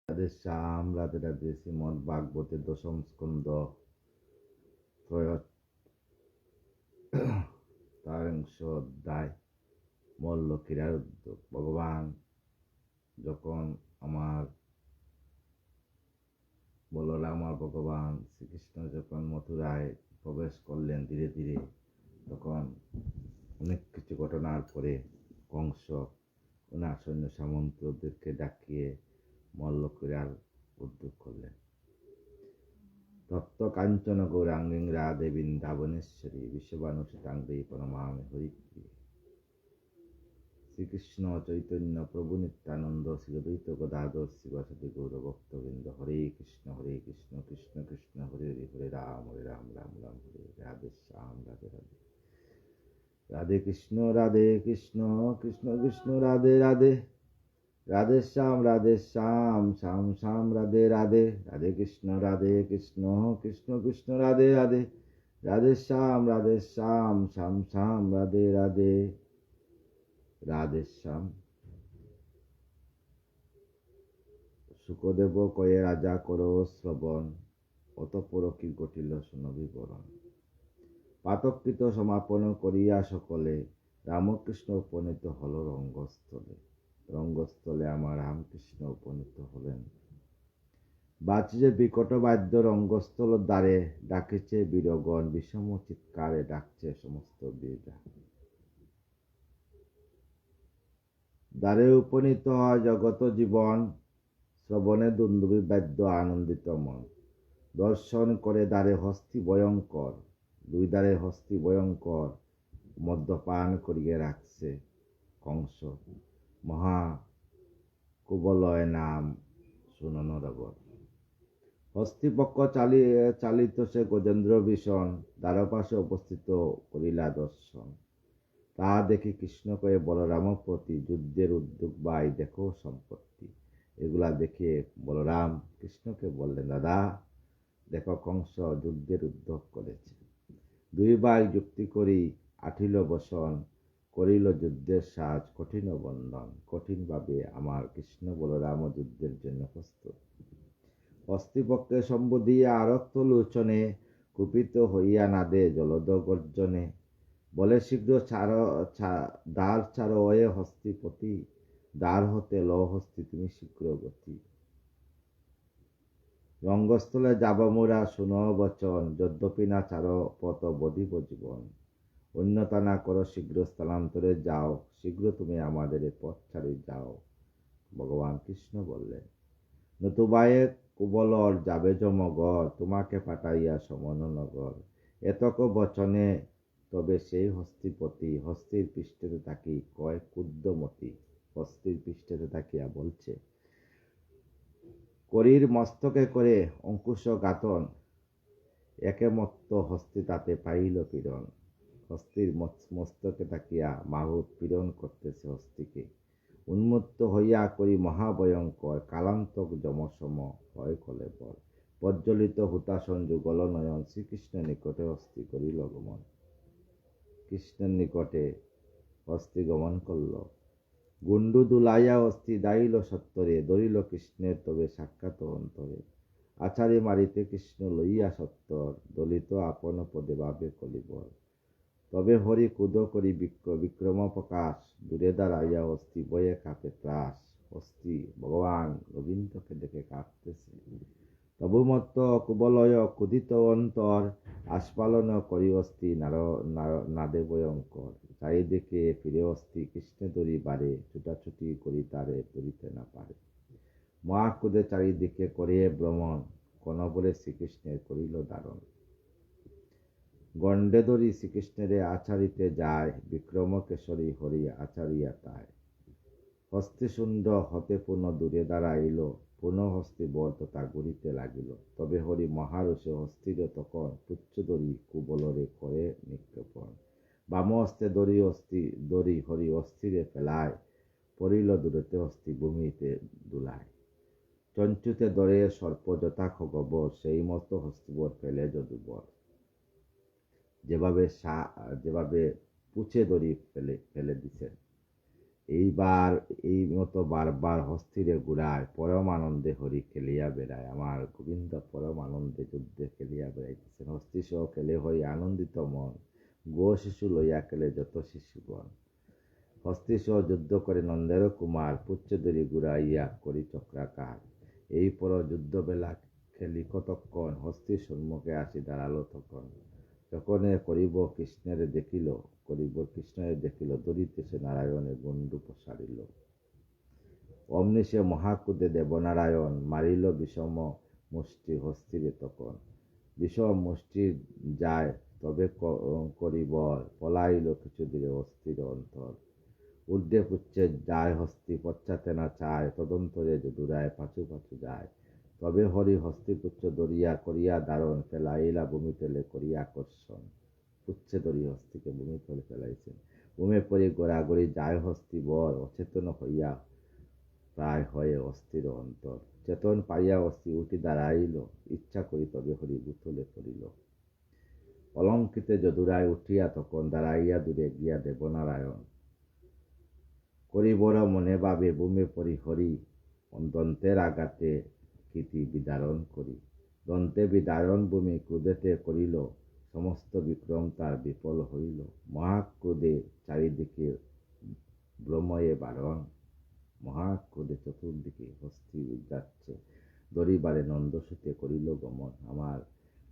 রাধে শ্যাম, রাধে রাধে। শ্রীমদ ভাগবতের দশম স্কন্ধ ত্রয়োদশ অধ্যায় মল্ল ক্রীড়ার উদ্যোগ। ভগবান যখন বলরাম আর ভগবান শ্রীকৃষ্ণ যখন মথুরায় প্রবেশ করলেন ধীরে ধীরে, তখন অনেক কিছু ঘটনার পরে কংস ওনার সৈন্য সামন্তদেরকে ডাকিয়ে মল্ল ক্রীড়ার উদ্যোগ করলেন। তত্ত্ব কাঞ্চন গৌরাঙ্গীং রাধে বৃন্দাবনেশ্বরী বিশ্ববানুসুতাঙ্গী প্রণমামি হরিপ্রিয়ে। শ্রীকৃষ্ণ চৈতন্য প্রভু নিত্যানন্দ শ্রী অদ্বৈত গদাধর শিবাসাদি গৌর ভক্তবৃন্দ। হরে কৃষ্ণ কৃষ্ণ কৃষ্ণ হরে হরে, হরে রাম রাম রাম হরে। রাধে শ্যাম, রাধে রাধে। রাধে কৃষ্ণ কৃষ্ণ কৃষ্ণ রাধে রাধে। রাধে শ্যাম শ্যাম শ্যাম রাধে রাধে। রাধে কৃষ্ণ কৃষ্ণ কৃষ্ণ রাধে রাধে। রাধে শ্যাম শ্যাম শ্যাম রাধে রাধে। রাধে শ্যাম। সুখদেব কয়ে রাজা করো শ্রবণ, অতঃপর কি ঘটিল শুনো বিবরণ। পাতকৃত সমাপন করিয়া সকলে, রামকৃষ্ণ উপনীত হল রঙ্গস্থলে। রঙ্গস্থলে আমার রামকৃষ্ণ উপনীত হলেন। বাজছে বিকট বাদ্য রঙ্গস্থল দ্বারে, ডাকিছে বীরগণ বিষম চিৎকারে, ডাকছে সমস্ত বীররা। দ্বারে উপনীত হয় জগত জীবন, শ্রবণে দুন্দুবি বাদ্য আনন্দিত মন। দর্শন করে দ্বারে হস্তি ভয়ঙ্কর, দুই দ্বারে হস্তি ভয়ঙ্কর, মদ্যপান করিয়ে রাখছে কংস। মহা কুবলয় নাম শুনন রবর। হস্তিপক্ষ চালিত সে গজেন্দ্র ভীষণ, দ্বারপাশে উপস্থিত করিলা দর্শন। তা দেখি কৃষ্ণ কয়ে বলরাম প্রতি, যুদ্ধের উদ্যোগ বাই দেখো সম্পত্তি। এগুলা দেখে বলরাম কৃষ্ণকে বললেন, দাদা দেখো কংস যুদ্ধের উদ্যোগ করেছে। দুই ভাই যুক্তি করি আঠিল বসন, করিল যুদ্ধের সাজ কঠিন বন্ধন। কঠিন ভাবে আমার কৃষ্ণ বলরাম যুদ্ধের জন্য প্রস্তুত। হস্তিপক্ষে সম্বোধিয়া আরক্ত লোচনে, কুপিত হইয়া নাদে জলদ গর্জনে। বলে শীঘ্র দ্বার ছাড়ো ওয়ে হস্তিপতি, দ্বার হতে ল হস্তি তুমি শীঘ্র গতি। রঙ্গস্থলে যাব মোরা শুনো বচন, যদ্যপি না ছাড়ো পত বধিব জীবন। অন্যতা না করো শীঘ্র স্থানান্তরে যাও, শীঘ্র তুমি আমাদের পথ ছাড়ি যাও। ভগবান কৃষ্ণ বললেন, নতুবায়ে কুবলর যাবে জমগর, তোমাকে পাঠাইয়া সমন নগর। এতক বচনে তবে সেই হস্তিপতি, হস্তির পৃষ্ঠেতে তাকি কয় ক্ষুদ্রমতি। হস্তির পৃষ্ঠেতে তাকিয়া বলছে, করির মস্তকে করে অঙ্কুশ ঘাতন, একে মত্ত হস্তি তাতে পাইল পীড়ন। হস্তির মস্তকে তাকিয়া মাহুত পীড়ন করতেছে হস্তিকে। উন্মত্ত হইয়া করি মহাভয়ঙ্কর, কালান্তক যমসম হয় কলেবর। প্রজ্বলিত হুতাসন যুগল নয়ন, শ্রীকৃষ্ণের নিকটে হস্তি করিল গমন। কৃষ্ণের নিকটে হস্তি গমন করল। গুন্ডু দুলাইয়া হস্তি দাইল সত্তরে, ধরিল কৃষ্ণের তবে সাক্ষাৎ অন্তরে। আছাড়ি মারিতে কৃষ্ণ লইয়া সত্তর, দলিত আপন পদে ভাবে কলিবর। তবে হরি কুদ করি বিক্রম প্রকাশ, দূরে দাঁড়াইয়া হস্তি বয়ে কাঁপে ত্রাস। হস্তি ভগবান গোবিন্দকে দেখে কাঁপতেছে। তবু মত্ত কুবলয় ক্ষুধিত অন্তর, আস্ফালন করি হস্তি নাদে ভয়ঙ্কর। চারিদিকে ফিরে হস্তি কৃষ্ণে ধরি বারে, ছুটাছুটি করি তারে ধরিতে না পারে। মহাকুদে চারিদিকে করিয়ে ভ্রমণ, কনবলে শ্রীকৃষ্ণের করিল ধারণ। গণ্ডে ধরি শ্রীকৃষ্ণেরে আছাড়িতে যায়, বিক্রম কেশরী হরি আছাড়িয়া তাই। হস্তি শুণ্ড হতে পুনঃ দূরে দাঁড়াইল, পুনঃ হস্তি বল তথা ঘুরিতে লাগিল। তবে হরি মহারুষে হস্তির তখন, পুচ্ছ ধরি কুবলরে করে নিক্ষেপণ। বাম হস্তে ধরি হরি অস্থিরে ফেলায়, পড়িল দূরেতে হস্তি ভূমিতে দুলায়। চঞ্চুতে ধরে সর্প যথা খগবর, সেই মতো হস্তিবর ফেলে যদুবর। যেভাবে পুছে ধরি ফেলে দিছেন, এইবার এই মতো বারবার হস্তিরে ঘুরায়, পরম আনন্দে হরি খেলিয়া বেড়ায়। আমার গোবিন্দ পরম আনন্দে যুদ্ধে খেলিয়া বেড়াইতেছেন। হস্তি সহ খেলে হরি আনন্দিত মন, গো শিশু লইয়া খেলে যত শিশুগণ। হস্তি সহ যুদ্ধ করে নন্দের কুমার, পুচ্ছদরি ঘুরাইয়া করি চক্রাকার। এই পর যুদ্ধ বেলা খেলি কতক্ষণ, হস্তি সম্মুখে আসি দাঁড়ালো তখন। যখনে করিব কৃষ্ণের দেখিল, ধরিতেছে নারায়ণে গণ্ডু প্রসারিল। অমনি সে মহাকুদে দেবনারায়ণ, মারিল বিষম মুষ্টি হস্তিরে তখন। বিষম মুষ্টি যায় তবে করিব, পলাইল কিছু দূরে অস্থির অন্তর। ঊর্ধ্বে পুচ্ছে যায় হস্তি, পশ্চাতে না চায়, তদন্তরে যদুরায় পাছু পাছু যায়। তবে হরি হস্তিপুচ্ছ দরিয়া করিয়া দারণ, ফেলাইলা ভূমি তেলে করিয়া আকর্ষণ। পুচ্ছে ধরি হস্তিকে ভূমি তলে ফেলাইছেন। ভূমে পড়ি গড়াগড়ি যায় হস্তি বর, অচেতন হইয়া প্রায় হয়ে অস্থির অন্তর। চেতন পাইয়া হস্তি উঠি দাঁড়াইল, ইচ্ছা করি তবে হরি ভূতলে পড়িল। অলঙ্কিতে যদুরায় উঠিয়া তখন, দাঁড়াইয়া দূরে গিয়া দেবনারায়ণ। করিবর মনে ভাবে ভূমে পড়ি হরি, দন্তের আঘাতে কীর্তি বিদারণ করি। দন্তে বিদারণ ভূমি ক্রোধেতে করিল, সমস্ত বিক্রম তার বিফল হইল। মহাক্রোধে চারিদিকে ব্রহ্ময়ে বারণ, মহাক্রোধে চতুর্দিকে হস্তি যাচ্ছে। দরিবারে নন্দসুতে করিল গমন, আমার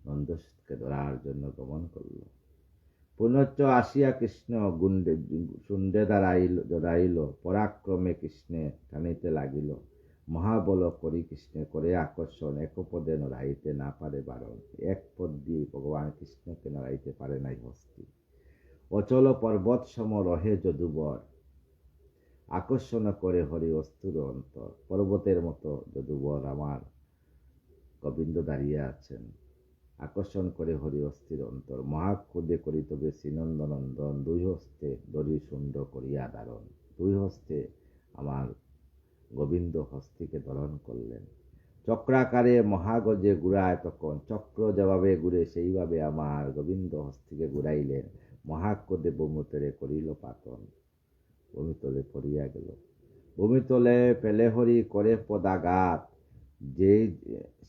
নন্দসুতকে ধরার জন্য গমন করল। পুনশ্চ আসিয়া কৃষ্ণ শুণ্ডে দাঁড়াইল, পরাক্রমে কৃষ্ণে টানিতে লাগিল। মহাবল করি কৃষ্ণে করে আকর্ষণ, এক পদে নড়াইতে না পারে বারণ। এক পদ দিয়ে ভগবান কৃষ্ণকে নড়াইতে পারে নাই হস্তি। অচল পর্বত সম রহে যদুবর, আকর্ষণ করে হরি অস্তুর অন্তর। পর্বতের মতো যদুবর আমার গোবিন্দ দাঁড়িয়ে আছেন, আকর্ষণ করে হরি অস্থির অন্তর। মহাক্রোধে করি তবে শ্রীনন্দনন্দন, দুই হস্তে দড়ি শুণ্ড করিয়া ধারণ। দুই হস্তে আমার গোবিন্দ হস্তিকে ধারণ করলেন। চক্রাকারে মহাগজে ঘুরায় তখন, চক্র যেভাবে ঘুরে সেইভাবে আমার গোবিন্দ হস্তিকে ঘুরাইলেন। মহাক্রোধে ভূমিতলে করিল পাতন, ভূমিতলে পড়িয়া গেল। ভূমিতলে পেলে হরি করে পদাঘাত,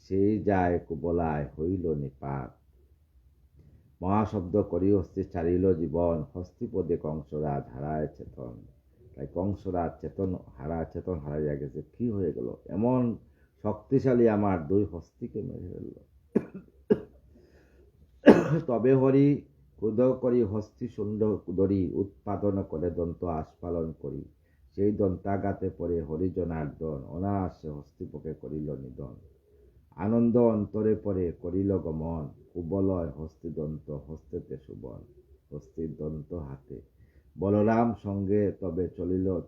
সেই যায় কুবলায় হইল নিপাত। মহাশব্দ করি হস্তি ছাড়িল জীবন, হস্তিপদে কংসরাজ হারায় চেতন। তাই কংসরাজ চেতন হারাইয়া গেছে। কি হয়ে গেল? এমন শক্তিশালী আমার দুই হস্তিকে মেরে ফেলল। তবে হরি ক্রোধ করি হস্তি শুণ্ড ধরি, উৎপাদন করে দন্ত আস্ফালন করি। সেই দন্তাঘাতে পড়ে হরিজনার্দন, অনায়াসে হস্তিপকে করিল নিধন। আনন্দ অন্তরে পরে করিল গমন, কুবলয় হস্তিদন্ত হস্তেতে সুবল। হস্তির দন্ত হাতে বলরাম সঙ্গে তবে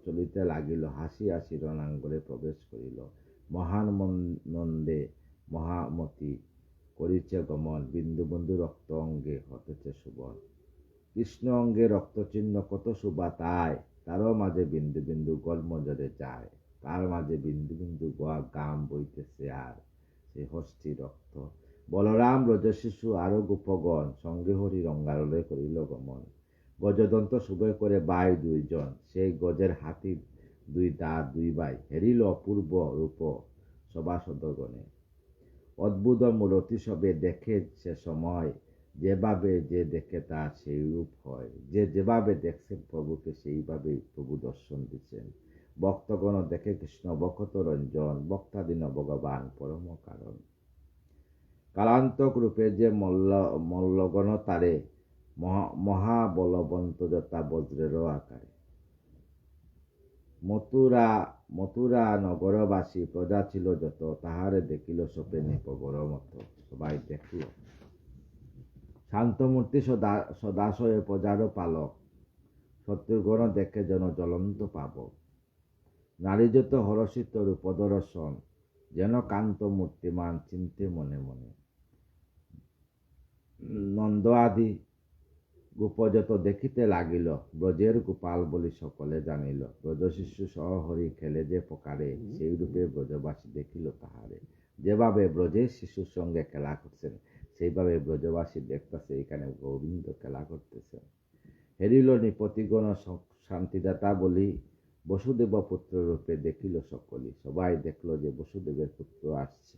চলিতে লাগিল, হাসি হাসি রণাঙ্গনে প্রবেশ করিল। মহান নন্দে মহামতি করিছে গমন, বিন্দু বিন্দু রক্ত অঙ্গে হতেছে সুবল। কৃষ্ণ অঙ্গে রক্তচিহ্ন কত শোভা তাই, তারও মাঝে বিন্দু বিন্দু গর্ম জলে যায়। তার মাঝে বিন্দু বিন্দু গাম বইতেছে আর সে হস্তি রক্ত। বলরাম ব্রজশিশু আরো গোপগণ, সঙ্গে হরি রঙ্গারলে করিল গমন। গজদন্ত শুভে করে বাই দুইজন, সেই গজের হাতি দুই দাঁত দুই ভাই, হেরিল অপূর্ব রূপ সভাসদগণে। অদ্ভুত মূরতি সবে দেখে সে সময়, যেভাবে যে দেখে তার সেই রূপ হয়। যে যেভাবে দেখছেন প্রভুকে, সেইভাবেই প্রভু দর্শন দিচ্ছেন। ভক্তগণ দেখে কৃষ্ণ বক্ষত রঞ্জন, বক্তাধীন ভগবান পরম কারণ। কালান্তক রূপে যে মল্লগণ তারে, মহাবলবন্ত যথা বজ্রেরও আকারে। মথুরা নগরবাসী প্রজা ছিল যত, তাহারে দেখিল সোপেনে পগর মতো। সবাই দেখল। শান্তমূর্তি সদাশয়ে প্রজারও পালক, শত্রুগণ দেখে যেন জ্বলন্ত পাবক। নারী যত হরষিত রূপদর্শন, যেন কান্ত মূর্তিমান চিন্তে মনে মনে। নন্দ আদি গোপ যত দেখিতে লাগিল, ব্রজের গোপাল বলি সকলে জানিল। ব্রজশিশু সহ হরি খেলে যে প্রকারে, সেই রূপে ব্রজবাসী দেখিল তাহারে। যেভাবে ব্রজের শিশুর সঙ্গে খেলা করছেন, সেইভাবে ব্রজবাসী দেখতেছে এখানে গোবিন্দ খেলা করতেছেন। হেরিল নিপতিগণ শান্তিদাতা বলি, বসুদেব পুত্র রূপে দেখিল সকলে। সবাই দেখলো যে বসুদেবের পুত্র আসছে।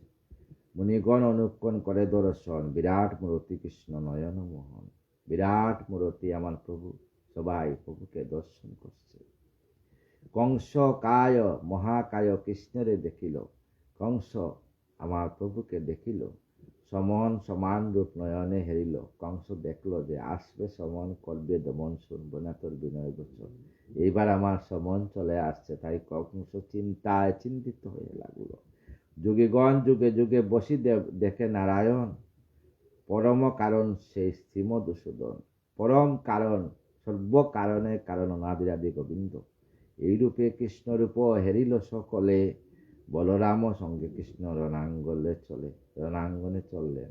মুনিগণ অনুক্ষণ করে দর্শন, বিরাট মূর্তি কৃষ্ণ নয়ন মোহন। বিরাট মূর্তি আমার প্রভু, সবাই প্রভুকে দর্শন করছে। কংস কায় মহাকায় কৃষ্ণরে দেখিল। কংস আমার প্রভুকে দেখিল, সমন সমান রূপ নয়নে হেরিল। কংস দেখলো যে আসবে সমন, করবে দমন, শুনব না তোর বিনয় বচন। এইবার আমার সমন চলে আসছে, তাই কংস চিন্তায় চিন্তিত হয়ে লাগলো। যুগীগণ যুগে যুগে বসিদেব দেখে নারায়ণ, পরম কারণ সেই শ্রীমধুসূদন। পরম কারণ, সর্বকারণের কারণ অনাদিরাদি গোবিন্দ। এইরূপে কৃষ্ণরূপ হেরিল সকলে, বলরাম সঙ্গে কৃষ্ণ রণাঙ্গনে চললেন।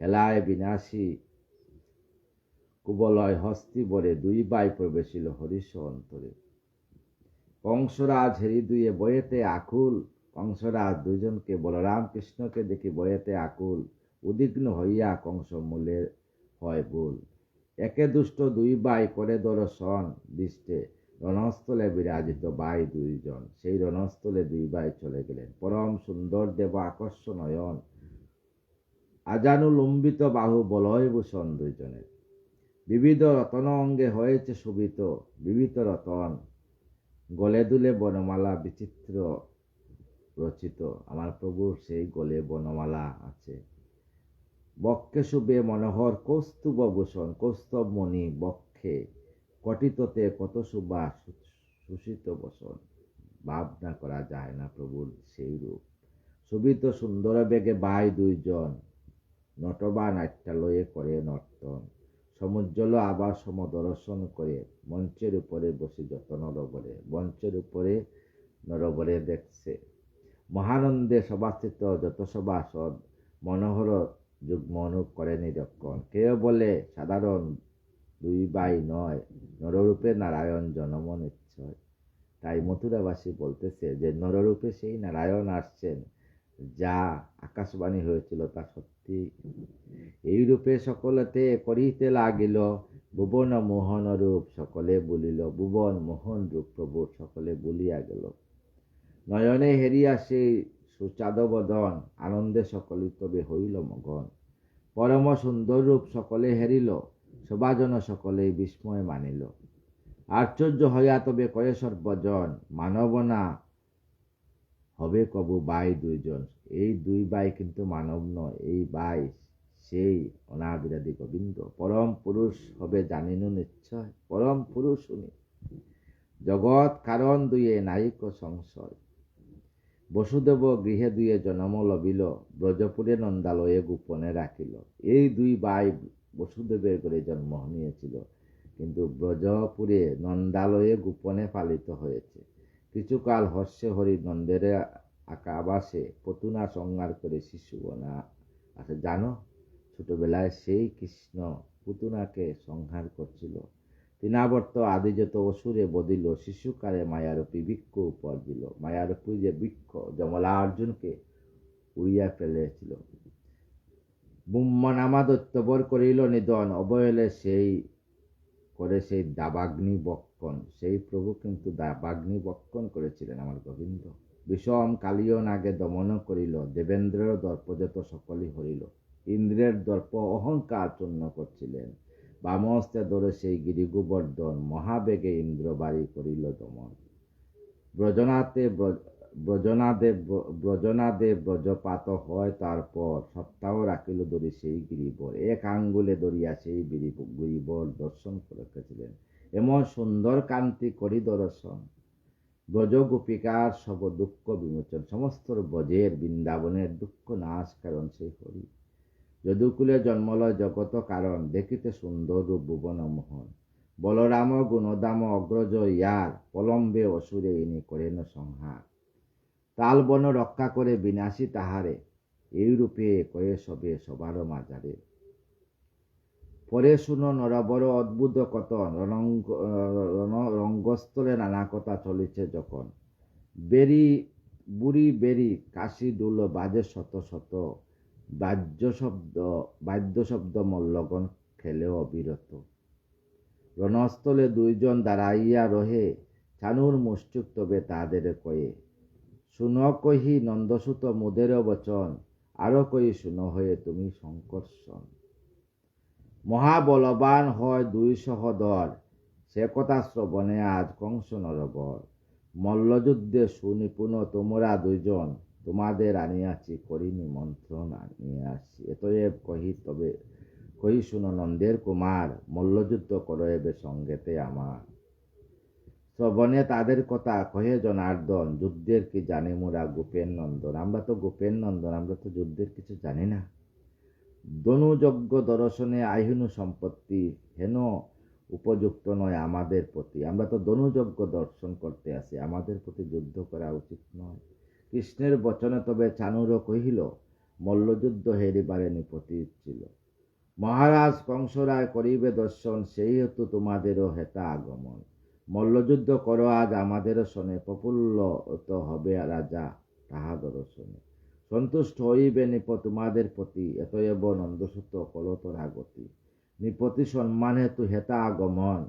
হেলায় বিনাশী কুবলয় হস্তি বরে, দুই বাই প্রবেশিল হরিষ অন্তরে। কংসরাজ হেরি দুয়ে বয়েতে আকুল। কংসরাজ দুইজনকে বলরাম কৃষ্ণকে দেখি বয়েতে আকুল। উদ্বিগ্ন হইয়া কংস মূলে হয় ভুল। একে দুষ্ট দুই বাই করে দর্শন দৃষ্টে, রণস্থলে বিরাজিত বাই দুইজন। সেই রণস্থলে দুই বাই চলে গেলেন। পরম সুন্দর দেব আকর্ষ নয়ন, আজানু লম্বিত বাহু বলয় ভূষণ দুইজনের। বিবিধ রতন অঙ্গে হয়েছে শোভিত, বিবিধ রতন গলে দুলে বনমালা বিচিত্র রচিত। আমার প্রভুর সেই গলে বনমালা আছে। বক্ষে শুভে মনোহর কৌস্তুভ ভূষণ, কৌস্তব মণি বক্ষে, কটিততে কত শুভা সুষিত বসন। ভাবনা করা যায় না প্রভুর সেই রূপ। শোভিত সুন্দর বেগে বাই দুইজন, নটবা নাট্যালয়ে করে নর্তন। সমুজ্জ্বল আবার সমদর্শন করে, মঞ্চের উপরে বসে যত নরবরে। মঞ্চের উপরে নরবরে দেখছে। মহানন্দে সভাস্থিত যত সভাসদ, মনোহর যুগ্ম অনুপ করে নিরক্ষণ। কেউ বলে সাধারণ দুই বাই নয়, নররূপে নারায়ণ জনম নিশ্চয়। তাই মথুরাবাসী বলতেছে যে নররূপে সেই নারায়ণ আসছেন, যা আকাশবাণী হয়েছিল তা সত্যি। এই রূপে সকলেতে করিতে লাগিল, ভুবন মোহন রূপ সকলে বলিল। ভুবন মোহন রূপ প্রভুর সকলে বলিয়া গেল। নয়নে হেরিয়া সেই সুচাদবদন, আনন্দে সকলে তবে হইল মগন। পরম সুন্দর রূপ সকলে হেরিল, সভাজন সকলে বিস্ময় মানিল। আশ্চর্য হইয়া তবে কয়ে সর্বজন, মানব না হবে কবু বাই দুইজন। এই দুই বাই কিন্তু মানব নয়, এই বাই সেই অনাদিরাদি গোবিন্দ। পরম পুরুষ হবে জানিনু নিশ্চয়, পরম পুরুষ উনি। জগৎ কারণ দুয়ে নাইক সংশয়। বসুদেব গৃহে দুয়ে জন্ম লবিল, ব্রজপুরে নন্দালয়ে গোপনে রাখিল। এই দুই ভাই বসুদেবের ঘরে জন্ম নিয়েছিল, কিন্তু ব্রজপুরে নন্দালয়ে গোপনে পালিত হয়েছে। কিছুকাল হর্ষে হরি নন্দের আকাবাসে পতুনা সংহার করে শিশু বনা আছে। জানো, ছোটবেলায় সেই কৃষ্ণ পুতুনাকে সংহার করছিল। তৃণাবর্ত আদিযত অসুরে বদিল, শিশুকালে মায়ারূপী বৃক্ষ উপর দিল। মায়ারূপী যে বৃক্ষ যমলা অর্জুনকে উড়িয়া ফেলেছিল। ব্রহ্মনামা দৈত্যবর করিল নিধন, অবহেলে সেই করে সেই দাবাগ্নি বক্ষণ। সেই প্রভু কিন্তু দাবাগ্নি বক্ষণ করেছিলেন আমার গোবিন্দ। বিষম কালীয় নাগে দমন করিল, দেবেন্দ্রের দর্প যত সকলই হরিল। ইন্দ্রের দর্প অহংকার চূর্ণ করছিলেন। বামহস্তে ধরে সেই গিরি গোবর্ধন, মহাবেগে ইন্দ্র বাড়ি করিল দমন। ব্রজনাদে ব্রজপাত হয়, তারপর সপ্তাহ রাখিল ধরি সেই গিরিবর। এক আঙ্গুলে ধরিয়া সেই গিরিবর দর্শন রেখেছিলেন। এমন সুন্দর কান্তি করি দর্শন, ব্রজ গোপিকার সব দুঃখ বিমোচন। সমস্ত ব্রজের বৃন্দাবনের দুঃখ নাশ কারণ সেই হরি। যদুকুলে জন্মলয় জগত কারণ, দেখিতে সুন্দর রূপ ভুবন মোহন। বলরাম গুণদাম অগ্রজ ইয়ার, পলম্বে অসুরে ইনি করেন সংহার। তালবন রক্ষা করে বিনাশী তাহারে, এই রূপে কয়ে সবে সবার মাঝারে। পরে শুনো নরবর অদ্ভুত কথন, রঙ্গস্থলে নানা কথা চলিছে যখন। বুড়ি বেরি কাশি ডুল বাজে শত শত, বাদ্য শব্দ মল্লগণ খেলে অবিরত। রণস্থলে দুইজন দাঁড়াইয়া রহে, চানুর মুষ্টিক তবে তাদের কয়ে, শুন কহি নন্দসুত মুদের বচন, আরো কই শুন হয়ে তুমি সংকর্ষণ। মহাবলবান হয় দুই সহদর, সে কথা শ্রবণে আজ কংস নরবর। মল্লযুদ্ধে সুনিপুণ তোমরা দুইজন, তোমাদের আনিয়াছি করি নিমন্ত্রণ আনিয়ে আসি। এতএব কহি শুন নন্দের কুমার, মল্লযুদ্ধ করো এবে সঙ্গেতে আমার। শ্রবণে তাদের কথা কহে জনার্দন, যুদ্ধের কি জানি মোরা গোপেন নন্দন। আমরা তো গোপেন নন্দন, আমরা তো যুদ্ধের কিছু জানি না। ধনুযজ্ঞ দর্শনে আহিনু সম্পত্তি, হেন উপযুক্ত নয় আমাদের প্রতি। আমরা তো ধনুযজ্ঞ দর্শন করতে আসি, আমাদের প্রতি যুদ্ধ করা উচিত নয়। কৃষ্ণের বচনে তবে চানুর কহিল, মল্লযুদ্ধ হেরিবারে নিপতি ছিল। মহারাজ কংসরায় করিবে দর্শন, সেই হেতু তোমাদেরও হেতা আগমন। মল্লযুদ্ধ করো আজ আমাদের শোনে, প্রফুল্ল হবে রাজা তাহা দর্শনে। সন্তুষ্ট হইবে নিপ তোমাদের প্রতি, এতএব নন্দসুত করো তোরা গতি। নিপতি সম্মান হেতু হেতা আগমন,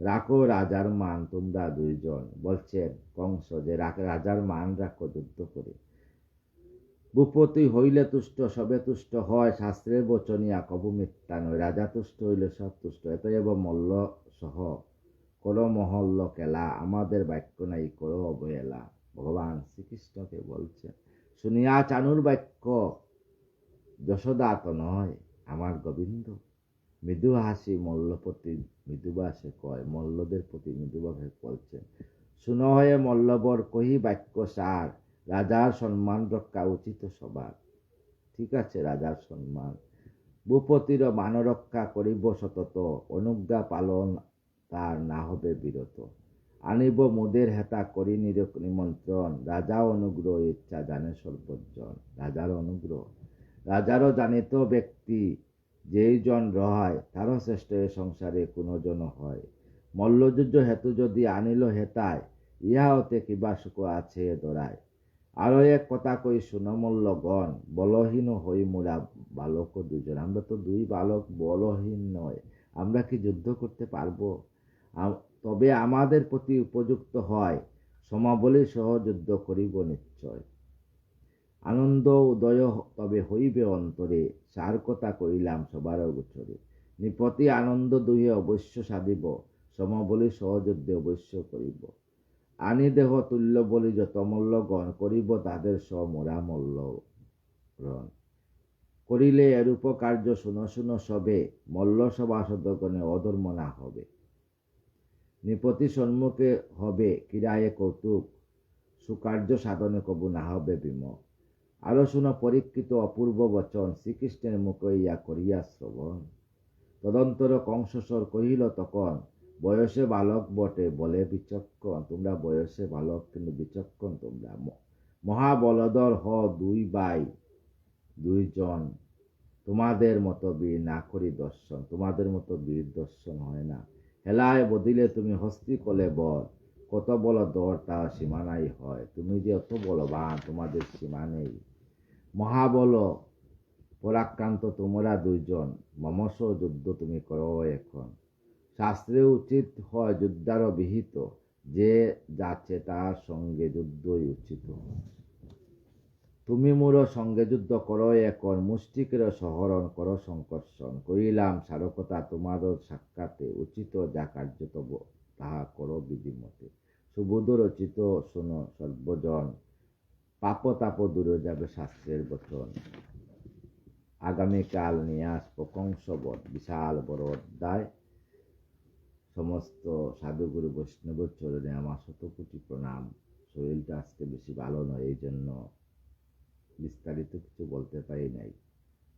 রাখো রাজার মান তোমরা দুইজন। বলছেন কংস যে রাজার মান রাখো যুদ্ধ করে। ভূপতি হইলে তুষ্ট সবে তুষ্ট হয়, শাস্ত্রের বচনিয়া কবু মিথ্যা নয়। রাজা তুষ্ট হইলে সব তুষ্ট। এতএব মল্ল সহ করো মহল্ল কেলা, আমাদের বাক্য নাই করো অবহেলা। ভগবান শ্রীকৃষ্ণকে বলছেন। শুনিয়া চানুর বাক্য যশোদা তো নয় আমার গোবিন্দ, মৃদু হাসি মল্লপতি মৃদুবাসে কয়। মল্লদের প্রতি মৃদুভাবে বলছেন, শুন হয়ে মল্লবর কহি বাক্য সার, রাজার সম্মান রক্ষা উচিত সবার। ঠিক আছে, রাজার সম্মান। ভূপতির মান রক্ষা করিব সতত, অনুজ্ঞা পালন তার না হবে বিরত। আনিব মুদের হেতা করি নিমন্ত্রণ, রাজা অনুগ্রহ ইচ্ছা জানে সর্বজন। রাজার অনুগ্রহ, রাজারও জানিত ব্যক্তি যেই জন রহায়, তারও শ্রেষ্ঠ এ সংসারে কোনো জন হয়। মল্লযুদ্ধ হেতু যদি আনিল হেতায়, ইহা হতে কিবা সুখ আছে দরায়। আরো এক কথা কই শুনো মল্লগণ, বলহীন হই মোরা বালক দুজন। আমরা তো দুই বালক, বলহীন নয়। আমরা কি যুদ্ধ করতে পারবো? তবে আমাদের প্রতি উপযুক্ত হয়, সমাবলী সহ যুদ্ধ করিব নিশ্চয়। আনন্দ উদয় তবে হইবে অন্তরে, সার কথা কইলাম সবার গোচরে। নিপতি আনন্দ দুহে অবশ্য সাধিব, সমবলী সহযুদ্ধে অবশ্য করিব। আনি দেহ তুল্য বলি যত মল্লগণ, করিব তাদের মোরা মল্ল রণ। করিলে এরূপ কার্য শুনো শুনো সবে, মল্ল সভাসদগণে অধর্ম না হবে। নিপতি সম্মুখে হবে কিরায়ে কৌতুক, সুকার্য সাধনে কবু না হবে বিমুখ। আরো শুনো পরীক্ষিত অপূর্ব বচন, শ্রীকৃষ্ণের মুখে ইয়া করিয়া শ্রবণ। তদন্তর কংসস্বর কহিল তখন, বয়সে বালক বটে বলে বিচক্ষণ। তোমরা বয়সে বালক কিন্তু বিচক্ষণ তোমরা। মহাবলধর হ দুই ভাই দুইজন, তোমাদের মতো বীর না করি দর্শন। তোমাদের মতো বীর দর্শন হয় না। হেলায় বদিলে তুমি হস্তি কলে বল, কত বল দর তা সীমানাই হয়। তুমি যে অত বলবান, তোমাদের সীমা নেই। মহাবল পরাক্রান্ত তোমরা দুইজন, মমস যুদ্ধ তুমি করো এখন। শাস্ত্রে উচিত হয় যুদ্ধারও বিহিত, যে যাচ্ছে তার সঙ্গে যুদ্ধই উচিত। তুমি মোর সঙ্গে যুদ্ধ করো এখন, মুষ্টিকের সহরণ করো সংকর্ষণ। কইলাম সারকতা তোমারও সাক্ষাতে, উচিত যা কার্য তব তাহা করো বিধিমতে। সুবোধ রচিত শোনো সর্বজন, পাপ তাপ দূরে যাবে শাস্ত্রের বচন। আগামীকাল নিয়ে আসবো কংসবধ, বিশাল বড় অধ্যায়। সমস্ত সাধুগুরু বৈষ্ণবের চরণে আমার শতকোটি প্রণাম। শরীরটা আজকে বেশি ভালো নয়, এই জন্য বিস্তারিত কিছু বলতে পারি নাই।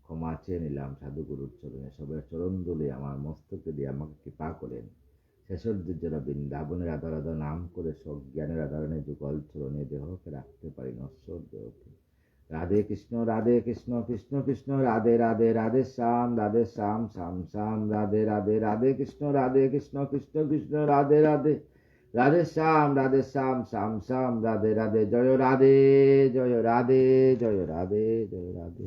ক্ষমা চেয়ে নিলাম সাধুগুরুর চরণে। সবাই চরণ দুলে আমার মস্তকে দিয়ে আমাকে কৃপা করেন। শেষের যারা বৃন্দাবনের রাধা রাধা নাম করে সব জ্ঞানের আধারণে যুগল চরণে দেহকে রাখতে পারি নশ্বর দেহকে। রাধে কৃষ্ণ কৃষ্ণ কৃষ্ণ রাধে রাধে, রাধে শ্যাম শ্যাম শ্যাম, রাধে রাধে, রাধে কৃষ্ণ কৃষ্ণ কৃষ্ণ রাধে রাধে, রাধে শ্যাম শ্যাম শ্যাম, রাধে রাধে। জয় রাধে জয় রাধে জয় রাধে জয় রাধে।